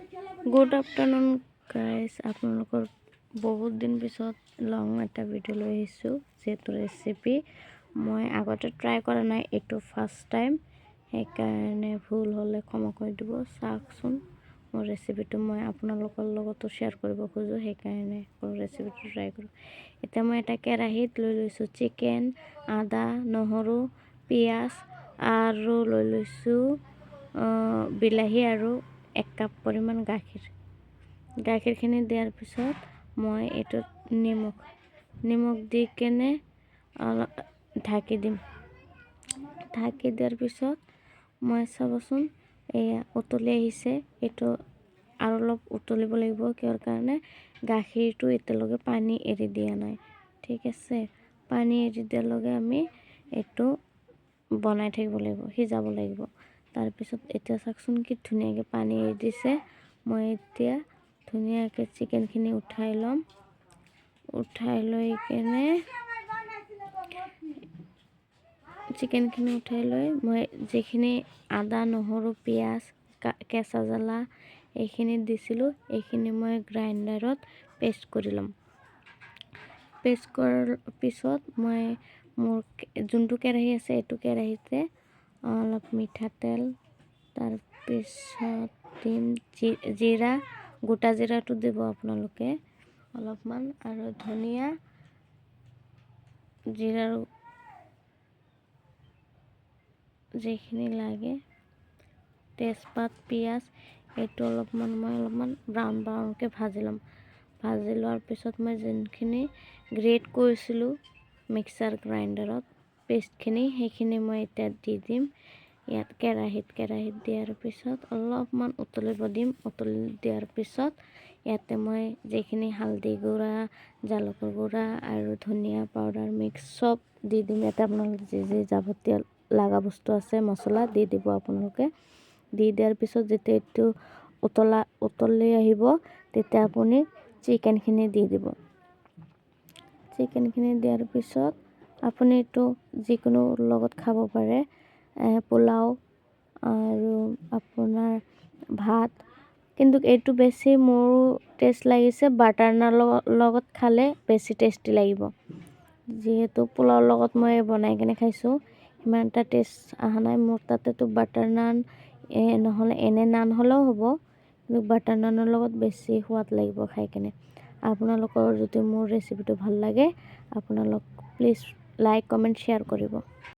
Good afternoon guys, আপোনালোকৰ বহুত দিন পিছত লং এটা ভিডিঅ' লৈ আহিছোঁ। যিহেতু ৰেচিপি মই আগতে ট্ৰাই কৰা নাই, এইটো ফাৰ্ষ্ট টাইম, সেইকাৰণে ভুল হ'লে ক্ষমা কৰি দিব। চাওকচোন, মোৰ ৰেচিপিটো মই আপোনালোকৰ লগতো শ্বেয়াৰ কৰিব খোজোঁ, সেইকাৰণে ৰেচিপিটো ট্ৰাই কৰোঁ। এতিয়া মই এটা কেৰাহীত লৈ লৈছোঁ চিকেন, আদা, নহৰু, পিঁয়াজ আৰু লৈ লৈছোঁ বিলাহী আৰু 1 কাপ পৰিমাণ গাখীৰখিনি দিয়াৰ পিছত মই এইটোত নিমখ দি কেনে অলপ ঢাকি দিম। ঢাকি দিয়াৰ পিছত মই চাবচোন এয়া উতলি আহিছে। এইটো আৰু অলপ উতলিব লাগিব, কিহৰ কাৰণে গাখীৰটো এতিয়ালৈকে পানী এৰি দিয়া নাই। ঠিক আছে, পানী এৰি দিয়াৰ লগে আমি এইটো বনাই থাকিব লাগিব, সিজাব লাগিব। তাৰপিছত এতিয়া চাওকচোন কি ধুনীয়াকৈ পানী এৰি দিছে। মই এতিয়া ধুনীয়াকৈ চিকেনখিনি উঠাই ল'ম। উঠাই লৈ মই যিখিনি আদা, নহৰু, পিঁয়াজ, কেঁচা জ্বালা এইখিনি দিছিলোঁ, এইখিনি মই গ্ৰাইণ্ডাৰত পেষ্ট কৰি ল'ম। পেষ্ট কৰাৰ পিছত মই মোৰ যোনটো কেৰাহী আছে এইটো কেৰাহীতে অলপ মিঠাতেল, তাৰপিছত দিম জিৰা, গোটা জিৰাটো দিব আপোনালোকে অলপমান, আৰু ধনিয়া, জিৰাৰ যিখিনি লাগে, তেজপাত, পিঁয়াজ, এইটো অলপমান ব্ৰাউনকৈ ভাজি ল'ম। ভাজি লোৱাৰ পিছত মই যোনখিনি গ্ৰেট কৰিছিলোঁ মিক্সাৰ গ্ৰাইণ্ডাৰত পেষ্টখিনি, সেইখিনি মই এতিয়া দি দিম ইয়াত কেৰাহীত দিয়াৰ পিছত অলপমান উতলিব দিম। উতলি দিয়াৰ পিছত ইয়াতে মই যিখিনি হালধি গুড়া, জালুকৰ গুড়া আৰু ধনিয়া পাউডাৰ মিক্স চব দি দিম। ইয়াতে আপোনালোকে যি যাৱতীয় লগা বস্তু আছে মছলা দি দিব আপোনালোকে। দি দিয়াৰ পিছত যেতিয়া এইটো উতলি আহিব তেতিয়া আপুনি চিকেনখিনি দি দিব। চিকেনখিনি দিয়াৰ পিছত আপুনি এইটো যিকোনো লগত খাব পাৰে, পোলাও আৰু আপোনাৰ ভাত, কিন্তু এইটো বেছি মোৰ টেষ্ট লাগিছে বাটাৰ নানৰ লগত খালে বেছি টেষ্টি লাগিব। যিহেতু পোলাওৰ লগত মই বনাই কিনে খাইছোঁ, সিমান এটা টেষ্ট অহা নাই। মোৰ তাতেতো বাটাৰ নান নহ'লে এনে নান হ'লেও হ'ব, কিন্তু বাটাৰ নানৰ লগত বেছি সোৱাদ লাগিব খাই কিনে। আপোনালোকৰ যদি মোৰ ৰেচিপিটো ভাল লাগে, আপোনালোক প্লিজ লাইক, কমেণ্ট, শ্বেয়াৰ কৰিব।